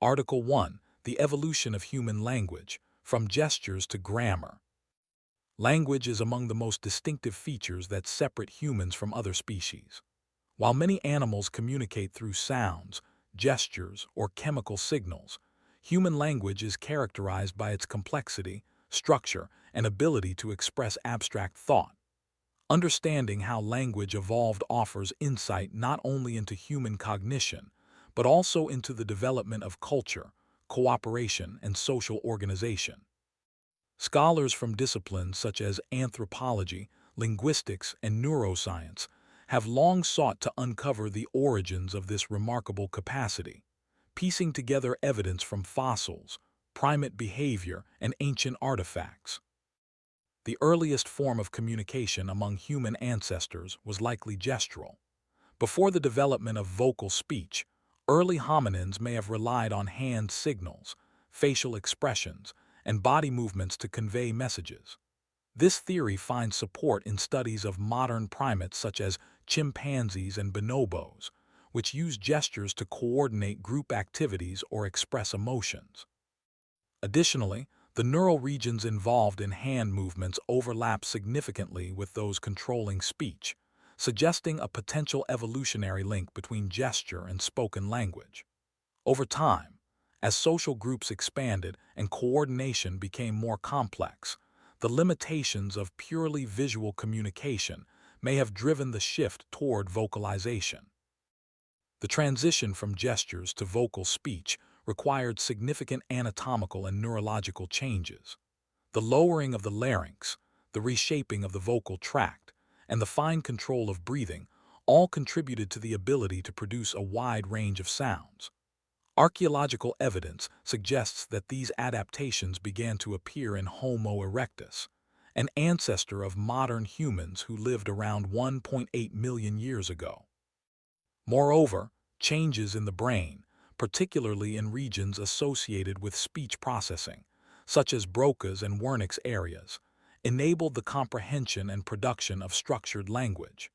Article 1. The Evolution of Human Language, from Gestures to Grammar. Language is among the most distinctive features that separate humans from other species. While many animals communicate through sounds, gestures, or chemical signals, human language is characterized by its complexity, structure, and ability to express abstract thought. Understanding how language evolved offers insight not only into human cognition, but also into the development of culture, cooperation, and social organization. Scholars from disciplines such as anthropology, linguistics, and neuroscience have long sought to uncover the origins of this remarkable capacity, piecing together evidence from fossils, primate behavior, and ancient artifacts. The earliest form of communication among human ancestors was likely gestural. Before the development of vocal speech, early hominins may have relied on hand signals, facial expressions, and body movements to convey messages. This theory finds support in studies of modern primates such as chimpanzees and bonobos, which use gestures to coordinate group activities or express emotions. Additionally, the neural regions involved in hand movements overlap significantly with those controlling speech, suggesting a potential evolutionary link between gesture and spoken language. Over time, as social groups expanded and coordination became more complex, the limitations of purely visual communication may have driven the shift toward vocalization. The transition from gestures to vocal speech required significant anatomical and neurological changes. The lowering of the larynx, the reshaping of the vocal tract, and the fine control of breathing all contributed to the ability to produce a wide range of sounds. Archaeological evidence suggests that these adaptations began to appear in Homo erectus, an ancestor of modern humans who lived around 1.8 million years ago. Moreover, changes in the brain, particularly in regions associated with speech processing, such as Broca's and Wernicke's areas, enabled the comprehension and production of structured language.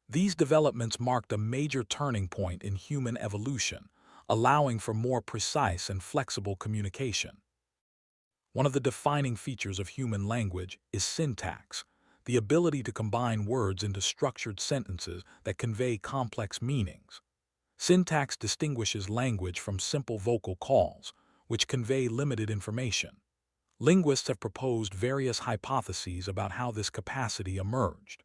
These developments marked a major turning point in human evolution, allowing for more precise and flexible communication. One of the defining features of human language is syntax, the ability to combine words into structured sentences that convey complex meanings. Syntax distinguishes language from simple vocal calls, which convey limited information. Linguists have proposed various hypotheses about how this capacity emerged.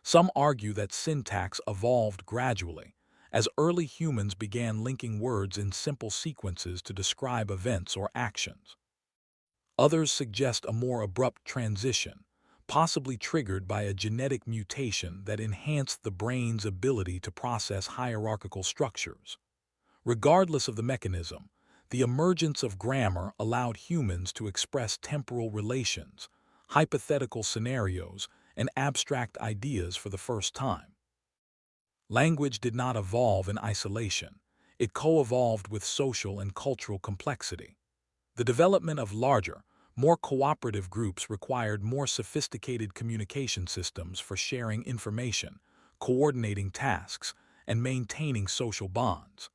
Some argue that syntax evolved gradually, as early humans began linking words in simple sequences to describe events or actions. Others suggest a more abrupt transition, possibly triggered by a genetic mutation that enhanced the brain's ability to process hierarchical structures. Regardless of the mechanism, the emergence of grammar allowed humans to express temporal relations, hypothetical scenarios, and abstract ideas for the first time. Language did not evolve in isolation. It co-evolved with social and cultural complexity. The development of larger, more cooperative groups required more sophisticated communication systems for sharing information, coordinating tasks, and maintaining social bonds.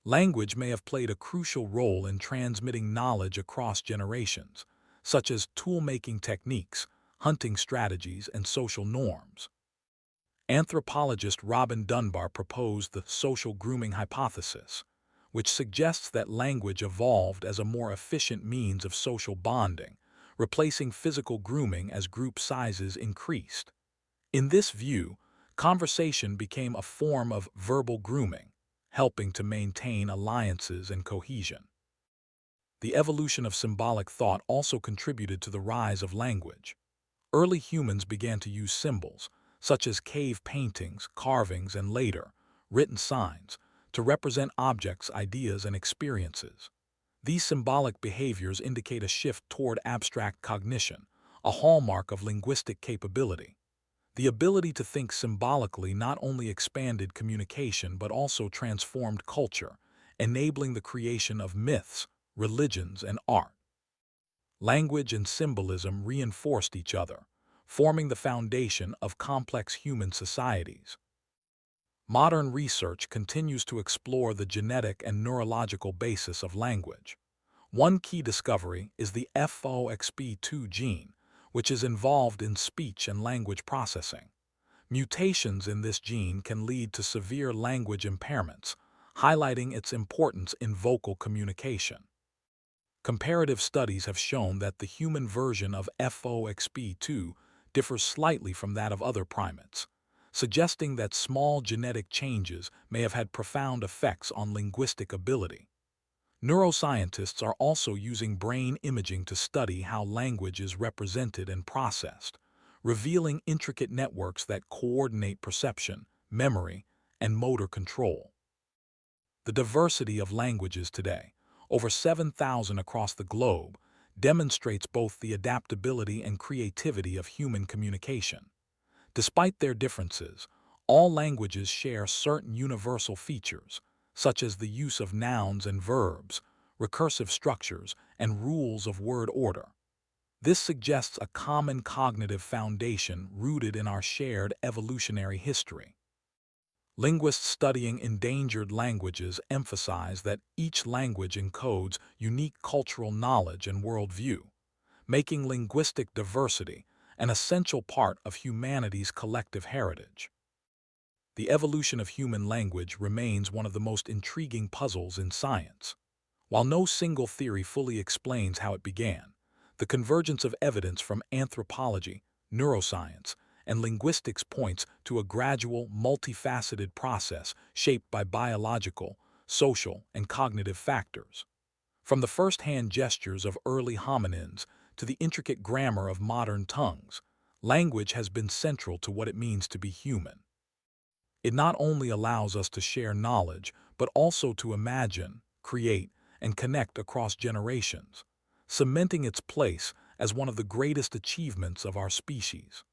Language may have played a crucial role in transmitting knowledge across generations, such as tool-making techniques, hunting strategies, and social norms. Anthropologist Robin Dunbar proposed the social grooming hypothesis, which suggests that language evolved as a more efficient means of social bonding, replacing physical grooming as group sizes increased. In this view, conversation became a form of verbal grooming, helping to maintain alliances and cohesion. The evolution of symbolic thought also contributed to the rise of language. Early humans began to use symbols, such as cave paintings, carvings, and later, written signs, to represent objects, ideas, and experiences. These symbolic behaviors indicate a shift toward abstract cognition, a hallmark of linguistic capability. The ability to think symbolically not only expanded communication but also transformed culture, enabling the creation of myths, religions, and art. Language and symbolism reinforced each other, forming the foundation of complex human societies. Modern research continues to explore the genetic and neurological basis of language. One key discovery is the FOXP2 gene, which is involved in speech and language processing. Mutations in this gene can lead to severe language impairments, highlighting its importance in vocal communication. Comparative studies have shown that the human version of FOXP2 differs slightly from that of other primates, suggesting that small genetic changes may have had profound effects on linguistic ability. Neuroscientists are also using brain imaging to study how language is represented and processed, revealing intricate networks that coordinate perception, memory, and motor control. The diversity of languages today, over 7,000 across the globe, demonstrates both the adaptability and creativity of human communication. Despite their differences, all languages share certain universal features, such as the use of nouns and verbs, recursive structures, and rules of word order. This suggests a common cognitive foundation rooted in our shared evolutionary history. Linguists studying endangered languages emphasize that each language encodes unique cultural knowledge and worldview, making linguistic diversity an essential part of humanity's collective heritage. The evolution of human language remains one of the most intriguing puzzles in science. While no single theory fully explains how it began, the convergence of evidence from anthropology, neuroscience, and linguistics points to a gradual, multifaceted process shaped by biological, social, and cognitive factors. From the first-hand gestures of early hominins to the intricate grammar of modern tongues, language has been central to what it means to be human. It not only allows us to share knowledge, but also to imagine, create, and connect across generations, cementing its place as one of the greatest achievements of our species.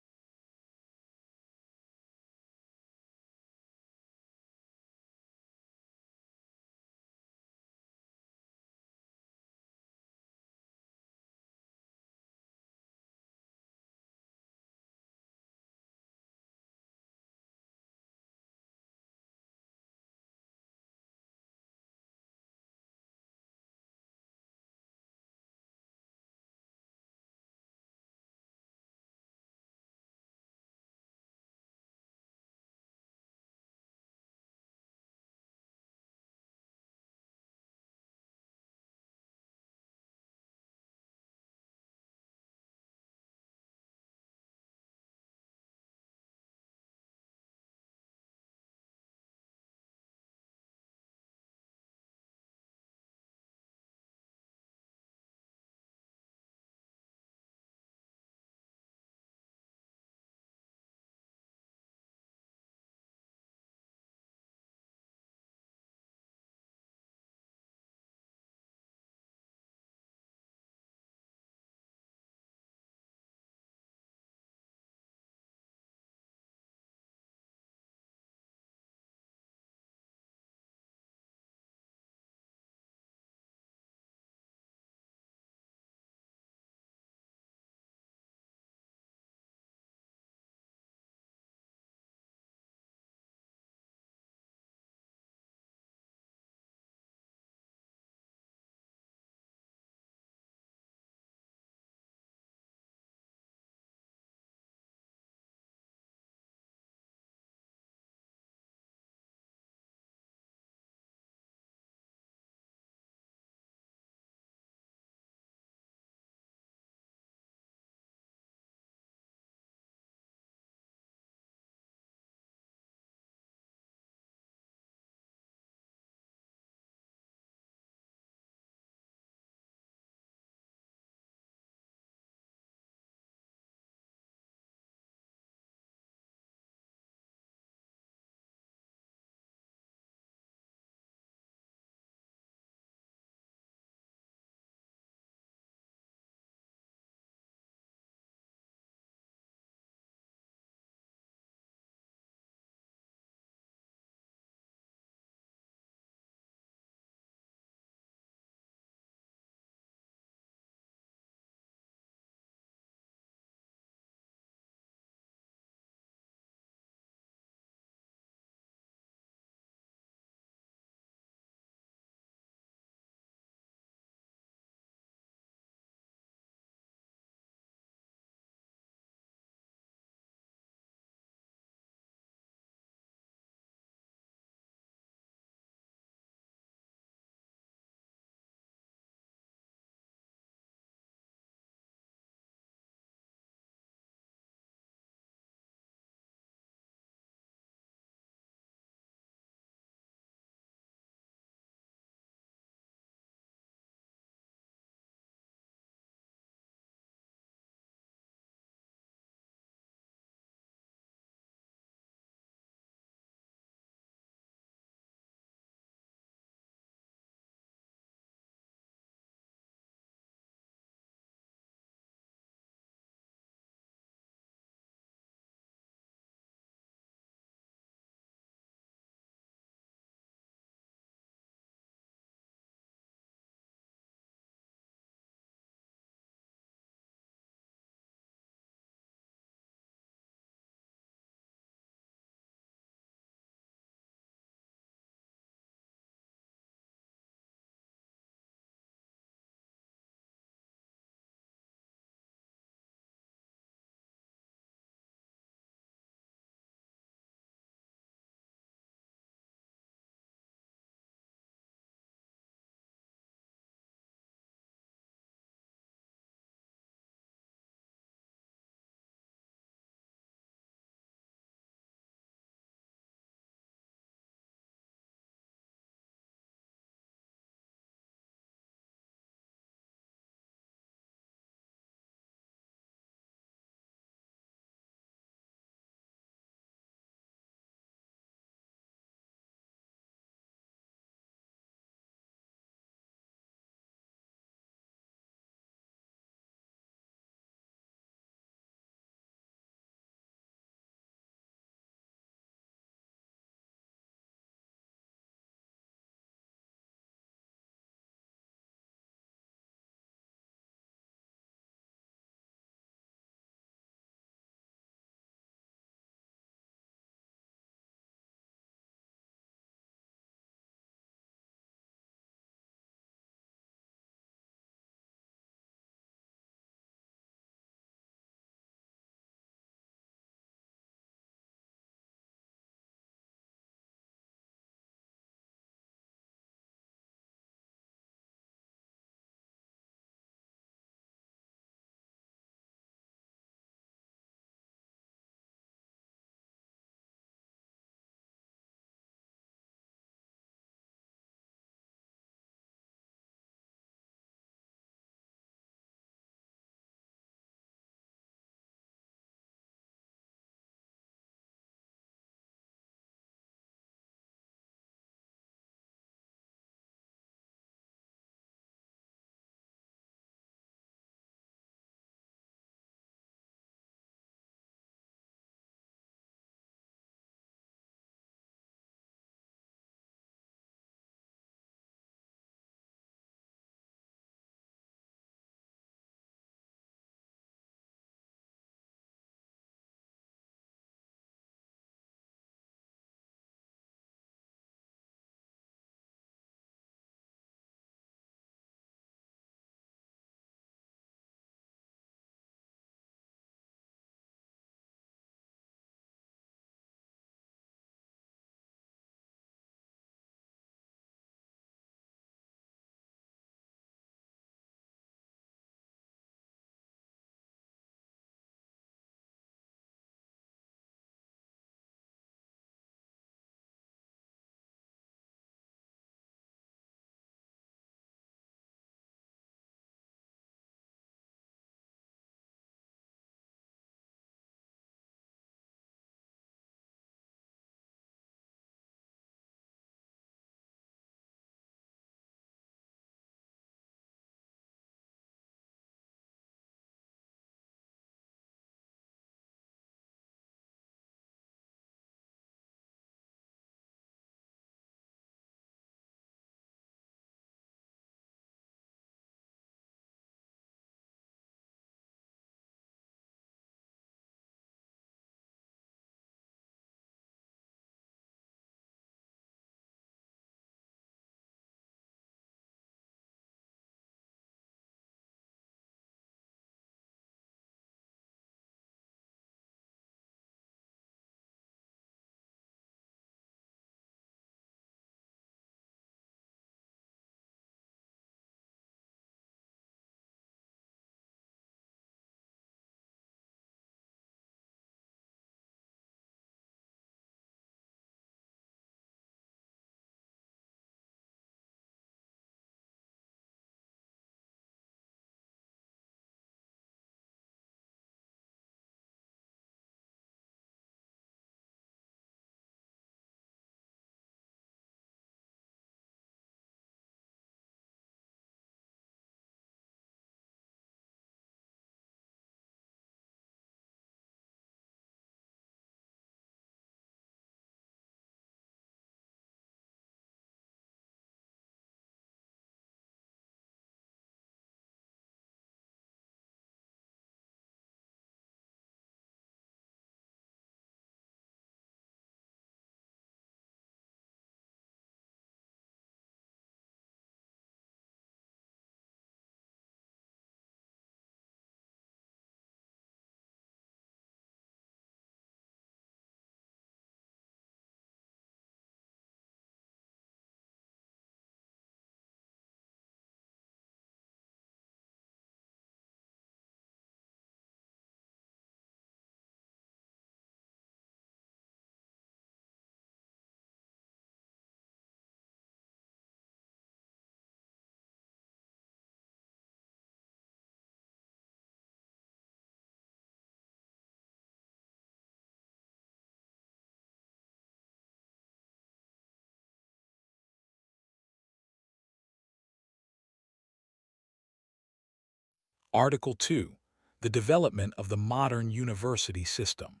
Article 2. The development of the modern university system.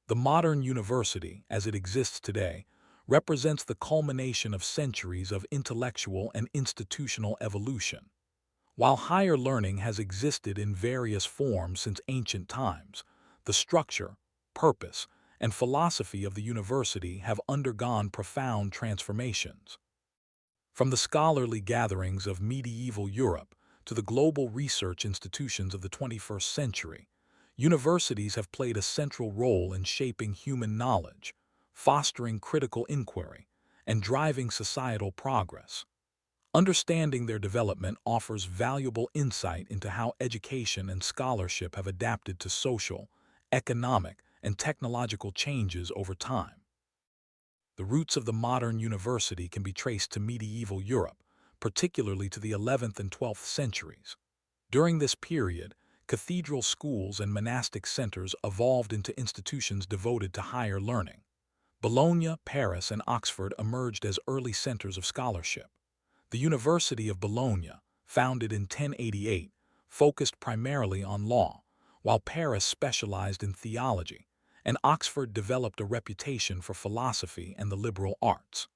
The modern university, as it exists today, represents the culmination of centuries of intellectual and institutional evolution. While higher learning has existed in various forms since ancient times, the structure, purpose, and philosophy of the university have undergone profound transformations. From the scholarly gatherings of medieval Europe to the global research institutions of the 21st century, universities have played a central role in shaping human knowledge, fostering critical inquiry, and driving societal progress. Understanding their development offers valuable insight into how education and scholarship have adapted to social, economic, and technological changes over time. The roots of the modern university can be traced to medieval Europe, particularly to the 11th and 12th centuries. During this period, cathedral schools and monastic centers evolved into institutions devoted to higher learning. Bologna, Paris, and Oxford emerged as early centers of scholarship. The University of Bologna, founded in 1088, focused primarily on law, while Paris specialized in theology, and Oxford developed a reputation for philosophy and the liberal arts.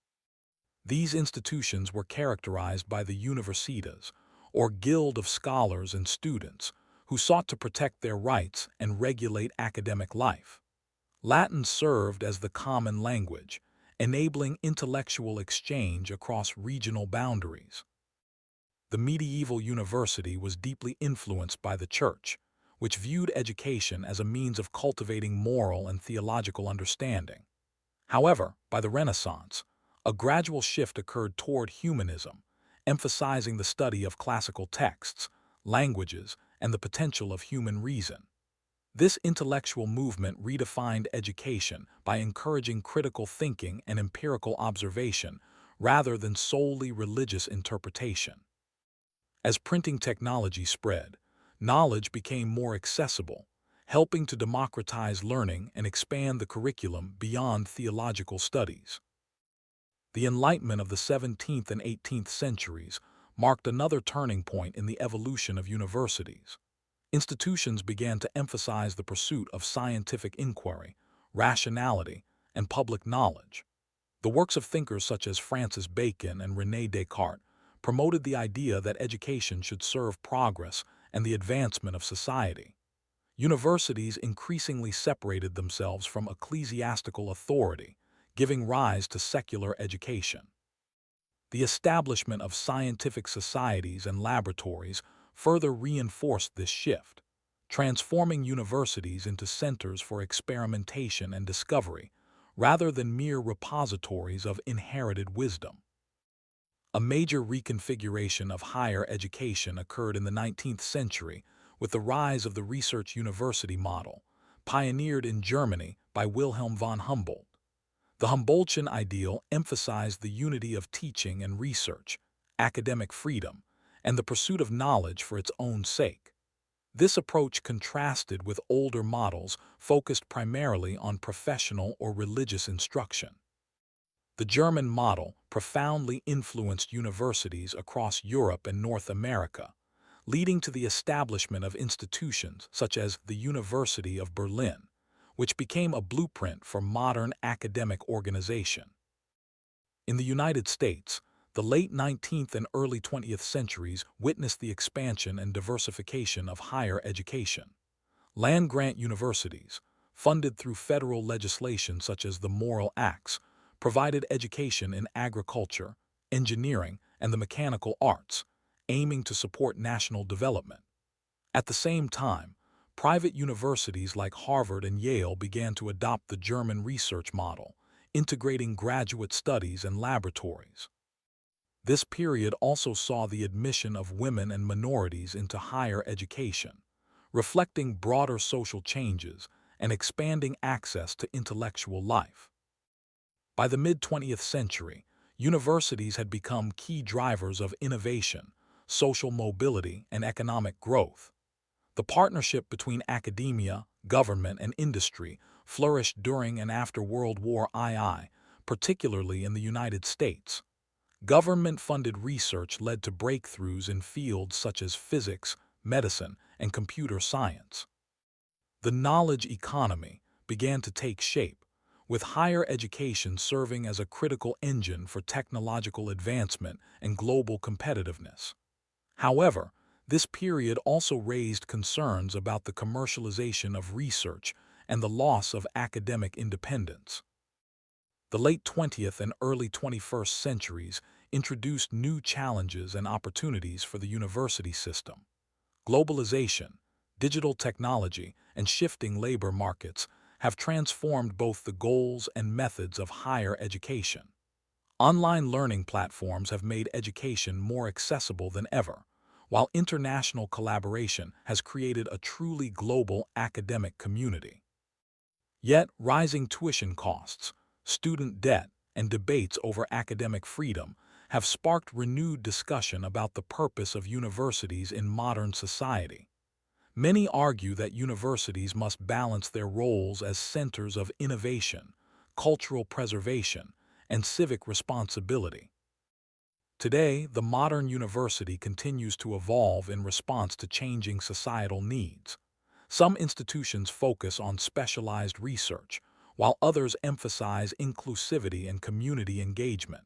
These institutions were characterized by the universitas, or guild of scholars and students, who sought to protect their rights and regulate academic life. Latin served as the common language, enabling intellectual exchange across regional boundaries. The medieval university was deeply influenced by the Church, which viewed education as a means of cultivating moral and theological understanding. However, by the Renaissance, a gradual shift occurred toward humanism, emphasizing the study of classical texts, languages, and the potential of human reason. This intellectual movement redefined education by encouraging critical thinking and empirical observation rather than solely religious interpretation. As printing technology spread, knowledge became more accessible, helping to democratize learning and expand the curriculum beyond theological studies. The Enlightenment of the 17th and 18th centuries marked another turning point in the evolution of universities. Institutions began to emphasize the pursuit of scientific inquiry, rationality, and public knowledge. The works of thinkers such as Francis Bacon and René Descartes promoted the idea that education should serve progress and the advancement of society. Universities increasingly separated themselves from ecclesiastical authority, giving rise to secular education. The establishment of scientific societies and laboratories further reinforced this shift, transforming universities into centers for experimentation and discovery, rather than mere repositories of inherited wisdom. A major reconfiguration of higher education occurred in the 19th century with the rise of the research university model, pioneered in Germany by Wilhelm von Humboldt. The Humboldtian ideal emphasized the unity of teaching and research, academic freedom, and the pursuit of knowledge for its own sake. This approach contrasted with older models focused primarily on professional or religious instruction. The German model profoundly influenced universities across Europe and North America, leading to the establishment of institutions such as the University of Berlin, which became a blueprint for modern academic organization. In the United States, the late 19th and early 20th centuries witnessed the expansion and diversification of higher education. Land-grant universities, funded through federal legislation such as the Morrill Acts, provided education in agriculture, engineering, and the mechanical arts, aiming to support national development. At the same time, private universities like Harvard and Yale began to adopt the German research model, integrating graduate studies and laboratories. This period also saw the admission of women and minorities into higher education, reflecting broader social changes and expanding access to intellectual life. By the mid-20th century, universities had become key drivers of innovation, social mobility, and economic growth. The partnership between academia, government, and industry flourished during and after World War II, particularly in the United States. Government-funded research led to breakthroughs in fields such as physics, medicine, and computer science. The knowledge economy began to take shape, with higher education serving as a critical engine for technological advancement and global competitiveness. However, this period also raised concerns about the commercialization of research and the loss of academic independence. The late 20th and early 21st centuries introduced new challenges and opportunities for the university system. Globalization, digital technology, and shifting labor markets have transformed both the goals and methods of higher education. Online learning platforms have made education more accessible than ever, while international collaboration has created a truly global academic community. Yet, rising tuition costs, student debt, and debates over academic freedom have sparked renewed discussion about the purpose of universities in modern society. Many argue that universities must balance their roles as centers of innovation, cultural preservation, and civic responsibility. Today, the modern university continues to evolve in response to changing societal needs. Some institutions focus on specialized research, while others emphasize inclusivity and community engagement.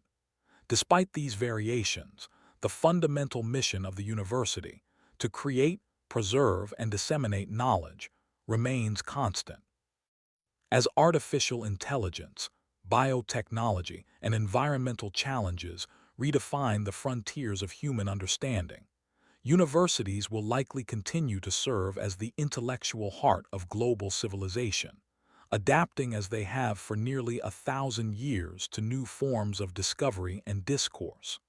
Despite these variations, the fundamental mission of the university, to create, preserve, and disseminate knowledge, remains constant. As artificial intelligence, biotechnology, and environmental challenges redefine the frontiers of human understanding, universities will likely continue to serve as the intellectual heart of global civilization, adapting as they have for nearly 1,000 years to new forms of discovery and discourse.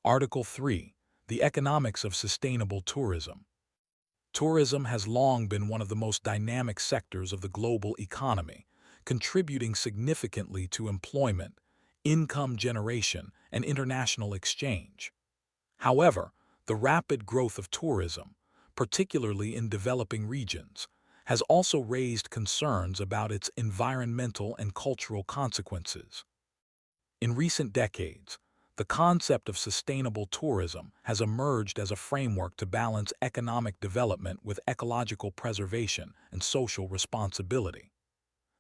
Article 3. The Economics of Sustainable Tourism. Tourism has long been one of the most dynamic sectors of the global economy, contributing significantly to employment, income generation, and international exchange. However, the rapid growth of tourism, particularly in developing regions, has also raised concerns about its environmental and cultural consequences. In recent decades, the concept of sustainable tourism has emerged as a framework to balance economic development with ecological preservation and social responsibility.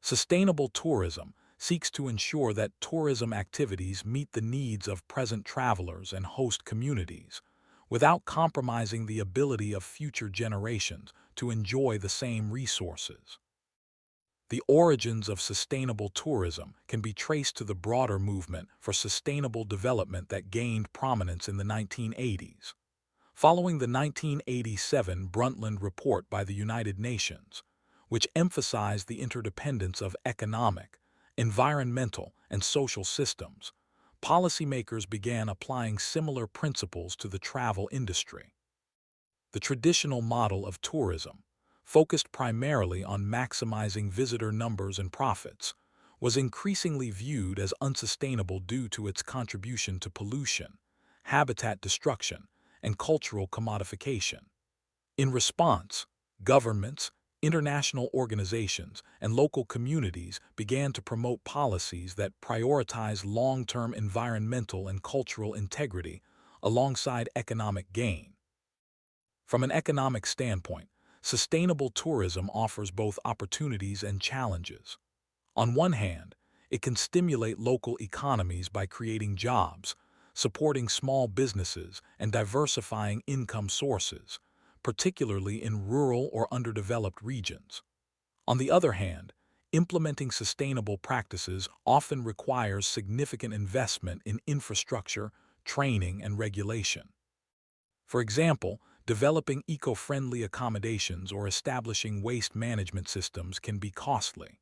Sustainable tourism seeks to ensure that tourism activities meet the needs of present travelers and host communities, without compromising the ability of future generations to enjoy the same resources. The origins of sustainable tourism can be traced to the broader movement for sustainable development that gained prominence in the 1980s. Following the 1987 Brundtland Report by the United Nations, which emphasized the interdependence of economic, environmental, and social systems, policymakers began applying similar principles to the travel industry. The traditional model of tourism, focused primarily on maximizing visitor numbers and profits, was increasingly viewed as unsustainable due to its contribution to pollution, habitat destruction, and cultural commodification. In response, governments, international organizations, and local communities began to promote policies that prioritize long-term environmental and cultural integrity alongside economic gain. From an economic standpoint, sustainable tourism offers both opportunities and challenges. On one hand, it can stimulate local economies by creating jobs, supporting small businesses, and diversifying income sources, particularly in rural or underdeveloped regions. On the other hand, implementing sustainable practices often requires significant investment in infrastructure, training, and regulation. For example, developing eco-friendly accommodations or establishing waste management systems can be costly.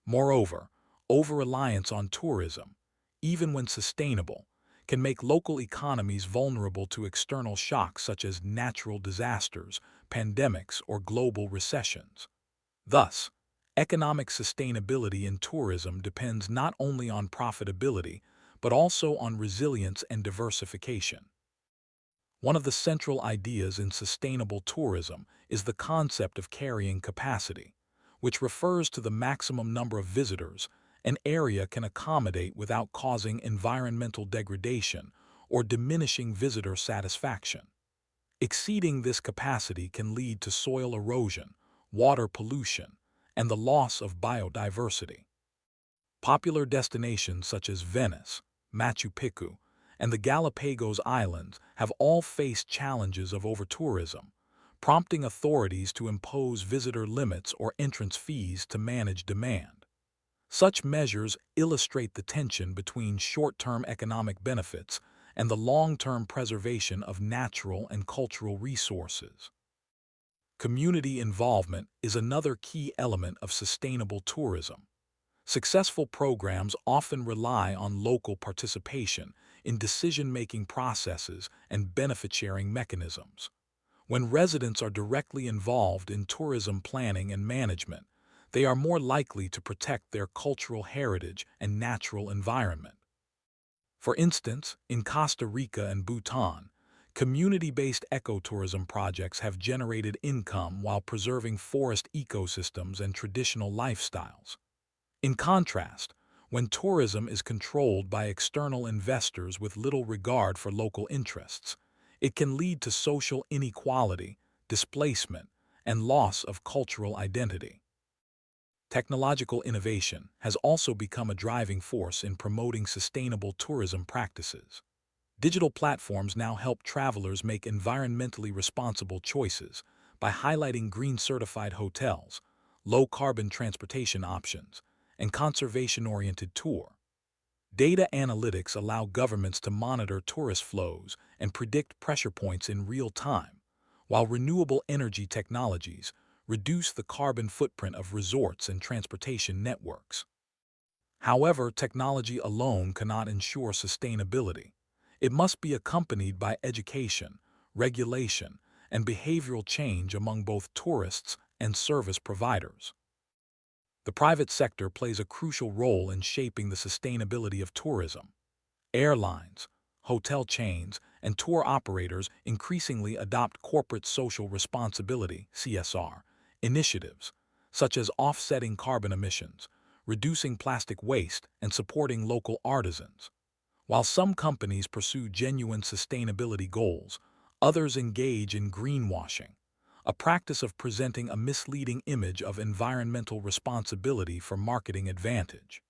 Moreover, over-reliance on tourism, even when sustainable, can make local economies vulnerable to external shocks such as natural disasters, pandemics, or global recessions. Thus, economic sustainability in tourism depends not only on profitability, but also on resilience and diversification. One of the central ideas in sustainable tourism is the concept of carrying capacity, which refers to the maximum number of visitors an area can accommodate without causing environmental degradation or diminishing visitor satisfaction. Exceeding this capacity can lead to soil erosion, water pollution, and the loss of biodiversity. Popular destinations such as Venice, Machu Picchu, and the Galapagos Islands have all faced challenges of over-tourism, prompting authorities to impose visitor limits or entrance fees to manage demand. Such measures illustrate the tension between short-term economic benefits and the long-term preservation of natural and cultural resources. Community involvement is another key element of sustainable tourism. Successful programs often rely on local participation in decision-making processes and benefit-sharing mechanisms. When residents are directly involved in tourism planning and management, they are more likely to protect their cultural heritage and natural environment. For instance, in Costa Rica and Bhutan, community-based ecotourism projects have generated income while preserving forest ecosystems and traditional lifestyles. In contrast, when tourism is controlled by external investors with little regard for local interests, it can lead to social inequality, displacement, and loss of cultural identity. Technological innovation has also become a driving force in promoting sustainable tourism practices. Digital platforms now help travelers make environmentally responsible choices by highlighting green-certified hotels, low-carbon transportation options, and conservation-oriented tour. Data analytics allow governments to monitor tourist flows and predict pressure points in real time, while renewable energy technologies reduce the carbon footprint of resorts and transportation networks. However, technology alone cannot ensure sustainability. it must be accompanied by education, regulation, and behavioral change among both tourists and service providers. The private sector plays a crucial role in shaping the sustainability of tourism. Airlines, hotel chains, and tour operators increasingly adopt corporate social responsibility (CSR) initiatives, such as offsetting carbon emissions, reducing plastic waste, and supporting local artisans. While some companies pursue genuine sustainability goals, others engage in greenwashing, a practice of presenting a misleading image of environmental responsibility for marketing advantage.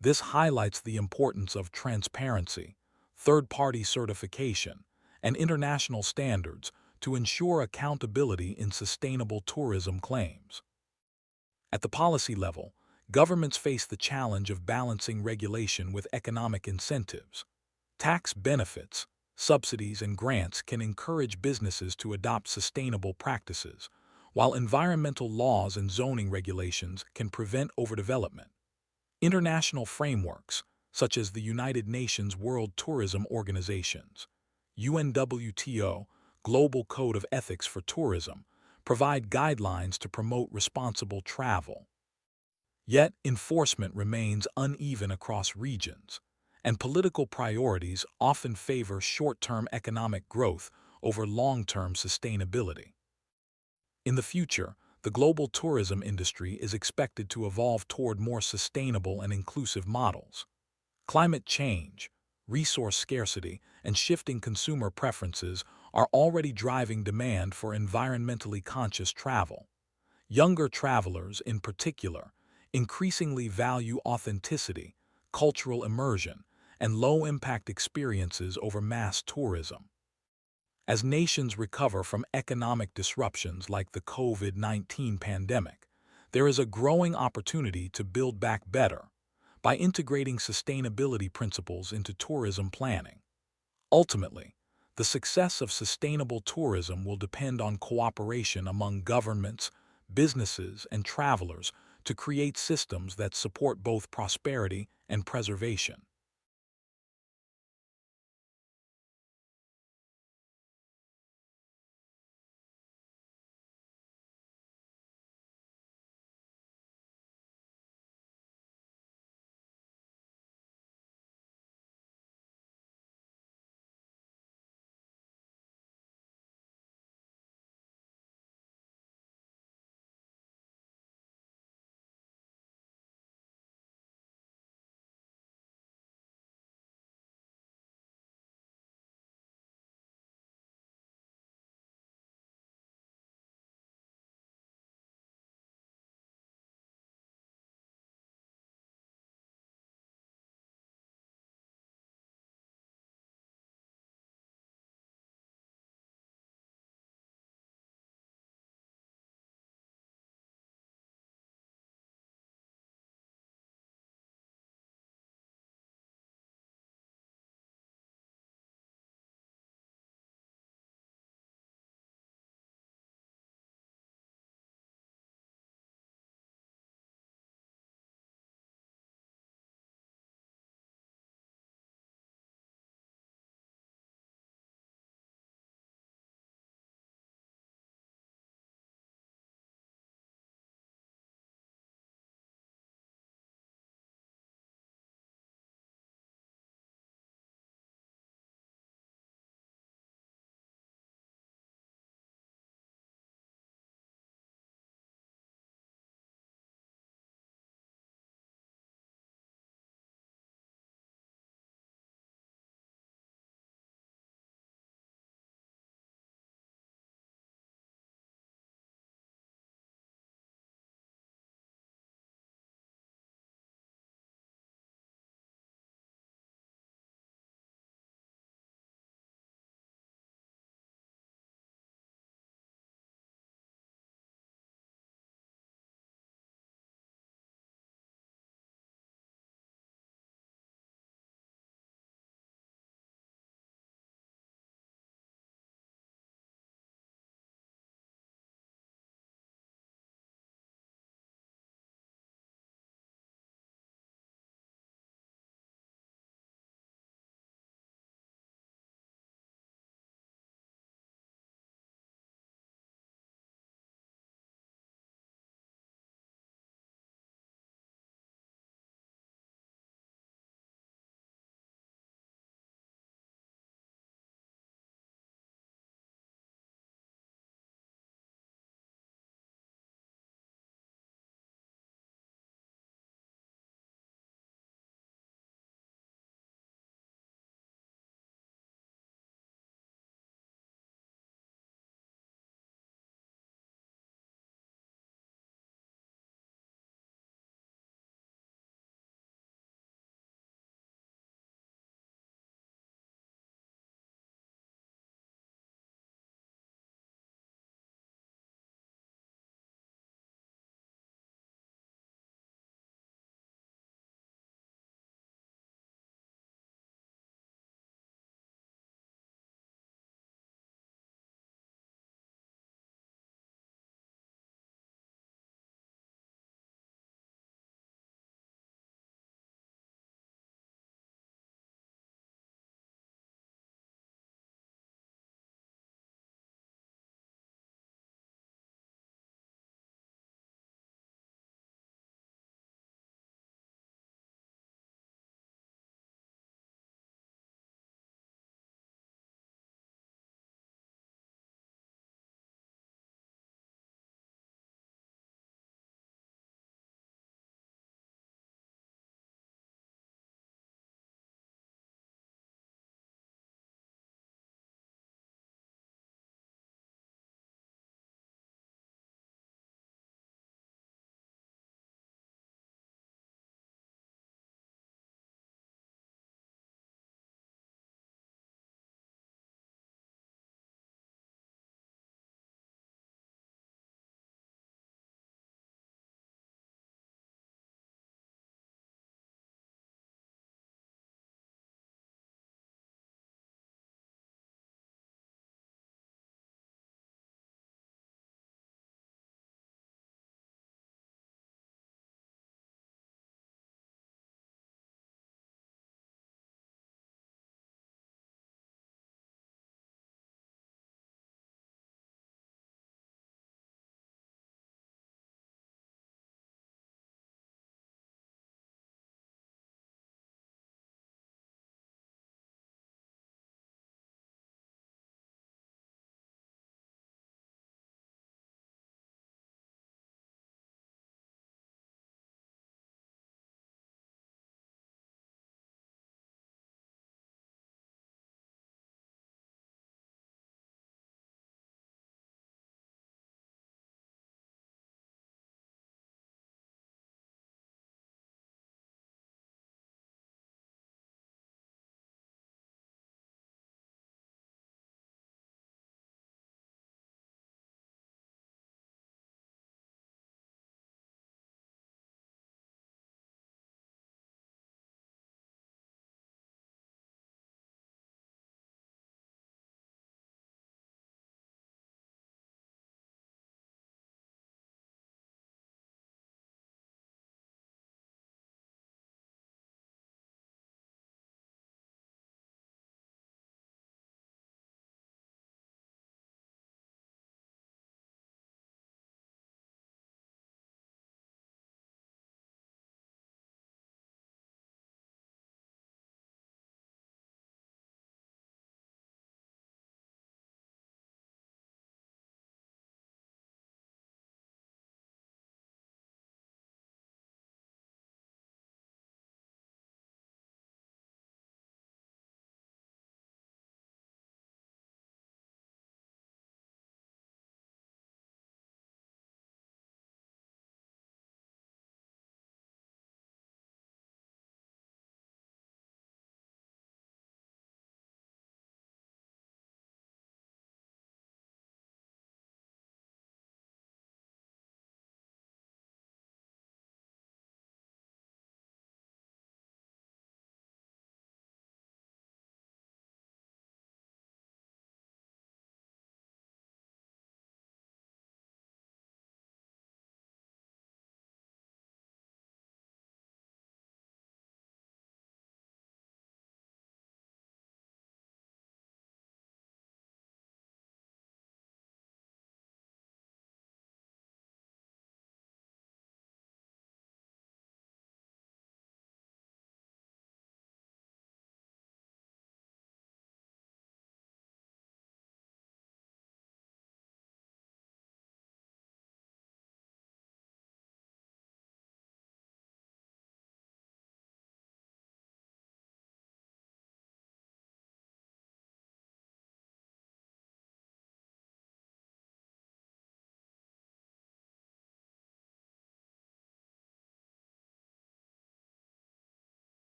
This highlights the importance of transparency, third-party certification, and international standards to ensure accountability in sustainable tourism claims. At the policy level, governments face the challenge of balancing regulation with economic incentives. Tax benefits, subsidies, and grants can encourage businesses to adopt sustainable practices, while environmental laws and zoning regulations can prevent overdevelopment. International frameworks, such as the United Nations World Tourism Organization's UNWTO Global Code of Ethics for Tourism, provide guidelines to promote responsible travel. Yet, enforcement remains uneven across regions, and political priorities often favor short-term economic growth over long-term sustainability. In the future, the global tourism industry is expected to evolve toward more sustainable and inclusive models. Climate change, resource scarcity, and shifting consumer preferences are already driving demand for environmentally conscious travel. Younger travelers, in particular, increasingly value authenticity, cultural immersion, and low-impact experiences over mass tourism. As nations recover from economic disruptions like the COVID-19 pandemic, there is a growing opportunity to build back better by integrating sustainability principles into tourism planning. Ultimately, the success of sustainable tourism will depend on cooperation among governments, businesses, and travelers to create systems that support both prosperity and preservation.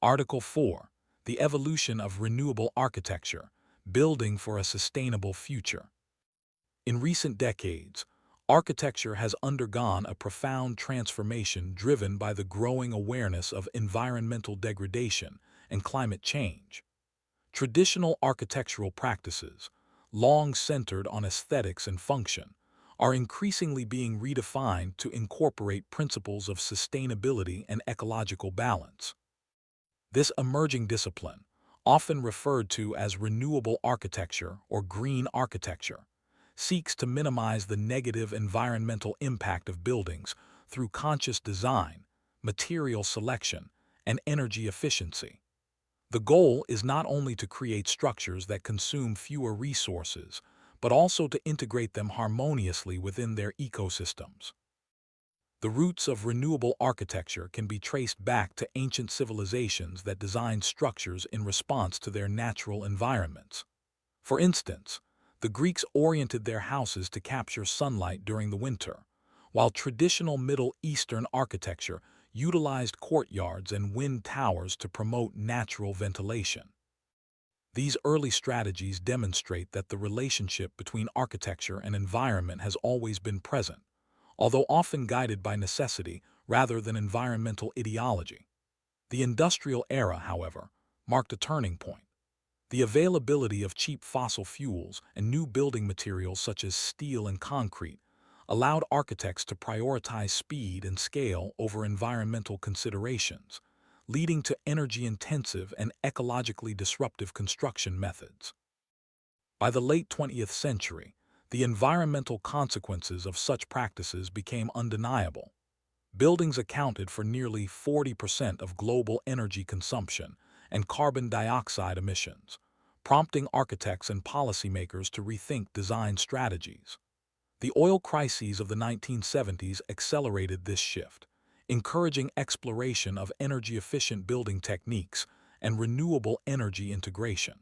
Article 4. The evolution of renewable architecture, building for a sustainable future. In recent decades, architecture has undergone a profound transformation driven by the growing awareness of environmental degradation and climate change. Traditional architectural practices, long centered on aesthetics and function, are increasingly being redefined to incorporate principles of sustainability and ecological balance. This emerging discipline, often referred to as renewable architecture or green architecture, seeks to minimize the negative environmental impact of buildings through conscious design, material selection, and energy efficiency. The goal is not only to create structures that consume fewer resources, but also to integrate them harmoniously within their ecosystems. The roots of renewable architecture can be traced back to ancient civilizations that designed structures in response to their natural environments. For instance, the Greeks oriented their houses to capture sunlight during the winter, while traditional Middle Eastern architecture utilized courtyards and wind towers to promote natural ventilation. These early strategies demonstrate that the relationship between architecture and environment has always been present, although often guided by necessity rather than environmental ideology. The industrial era, however, marked a turning point. The availability of cheap fossil fuels and new building materials such as steel and concrete allowed architects to prioritize speed and scale over environmental considerations, leading to energy-intensive and ecologically disruptive construction methods. By the late 20th century, the environmental consequences of such practices became undeniable. Buildings accounted for nearly 40% of global energy consumption and carbon dioxide emissions, prompting architects and policymakers to rethink design strategies. The oil crises of the 1970s accelerated this shift, encouraging exploration of energy-efficient building techniques and renewable energy integration.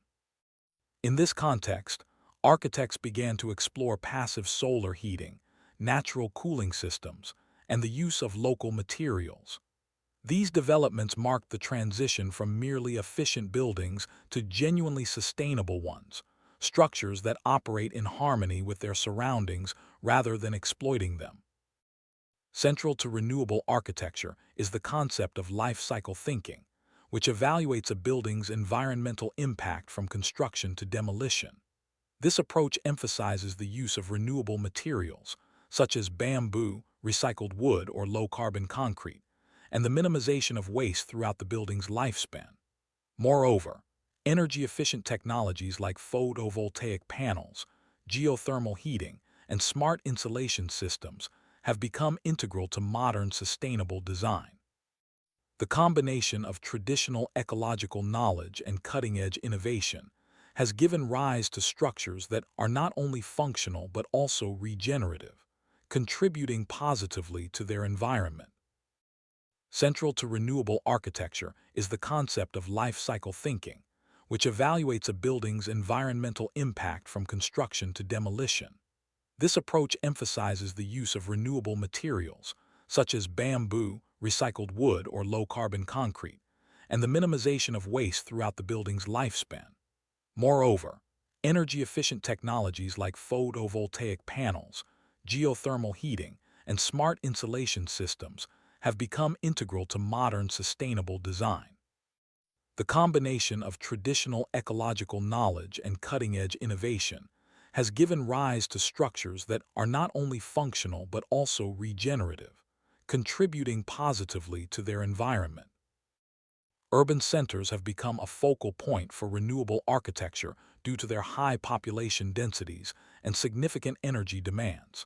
In this context, architects began to explore passive solar heating, natural cooling systems, and the use of local materials. These developments marked the transition from merely efficient buildings to genuinely sustainable ones, structures that operate in harmony with their surroundings rather than exploiting them. Central to renewable architecture is the concept of life cycle thinking, which evaluates a building's environmental impact from construction to demolition. This approach emphasizes the use of renewable materials, such as bamboo, recycled wood, or low-carbon concrete, and the minimization of waste throughout the building's lifespan. Moreover, energy-efficient technologies like photovoltaic panels, geothermal heating, and smart insulation systems have become integral to modern sustainable design. The combination of traditional ecological knowledge and cutting-edge innovation has given rise to structures that are not only functional but also regenerative, contributing positively to their environment. Central to renewable architecture is the concept of life cycle thinking, which evaluates a building's environmental impact from construction to demolition. This approach emphasizes the use of renewable materials, such as bamboo, recycled wood, or low-carbon concrete, and the minimization of waste throughout the building's lifespan. Moreover, energy-efficient technologies like photovoltaic panels, geothermal heating, and smart insulation systems have become integral to modern sustainable design. The combination of traditional ecological knowledge and cutting-edge innovation has given rise to structures that are not only functional but also regenerative, contributing positively to their environment. Urban centers have become a focal point for renewable architecture due to their high population densities and significant energy demands.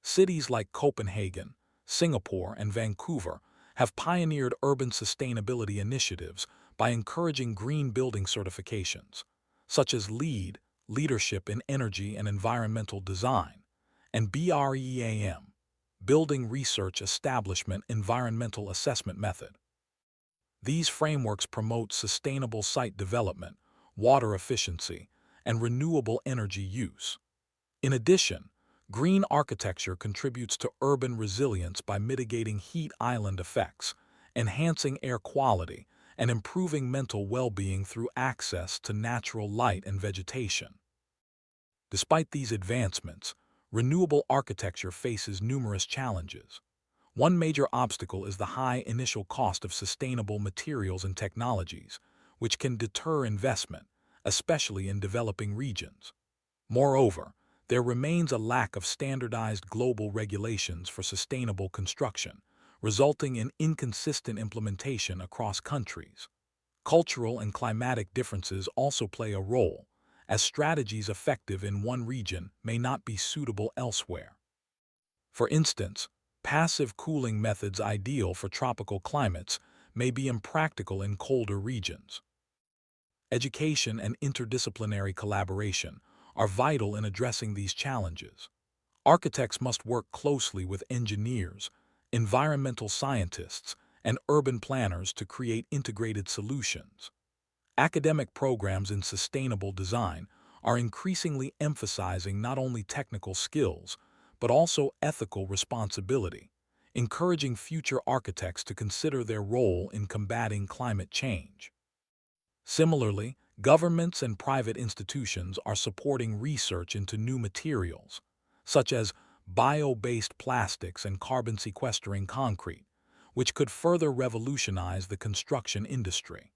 Cities like Copenhagen, Singapore, and Vancouver have pioneered urban sustainability initiatives by encouraging green building certifications, such as LEED, Leadership in Energy and Environmental Design, and BREEAM, Building Research Establishment Environmental Assessment Method. These frameworks promote sustainable site development, water efficiency, and renewable energy use. In addition, green architecture contributes to urban resilience by mitigating heat island effects, enhancing air quality, and improving mental well-being through access to natural light and vegetation. Despite these advancements, renewable architecture faces numerous challenges. One major obstacle is the high initial cost of sustainable materials and technologies, which can deter investment, especially in developing regions. Moreover, there remains a lack of standardized global regulations for sustainable construction, resulting in inconsistent implementation across countries. Cultural and climatic differences also play a role, as strategies effective in one region may not be suitable elsewhere. For instance, passive cooling methods ideal for tropical climates may be impractical in colder regions. Education and interdisciplinary collaboration are vital in addressing these challenges. Architects must work closely with engineers, environmental scientists, and urban planners to create integrated solutions. Academic programs in sustainable design are increasingly emphasizing not only technical skills, but also ethical responsibility, encouraging future architects to consider their role in combating climate change. Similarly, governments and private institutions are supporting research into new materials, such as bio-based plastics and carbon-sequestering concrete, which could further revolutionize the construction industry.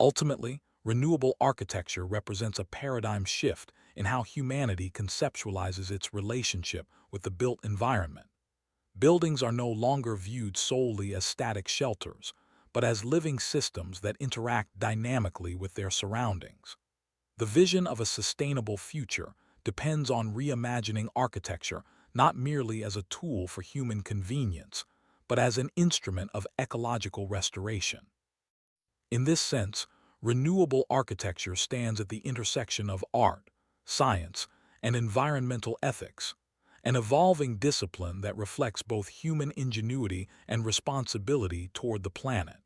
Ultimately, renewable architecture represents a paradigm shift in how humanity conceptualizes its relationship with the built environment. Buildings are no longer viewed solely as static shelters, but as living systems that interact dynamically with their surroundings. The vision of a sustainable future depends on reimagining architecture not merely as a tool for human convenience, but as an instrument of ecological restoration. In this sense, renewable architecture stands at the intersection of art, science, and environmental ethics, an evolving discipline that reflects both human ingenuity and responsibility toward the planet.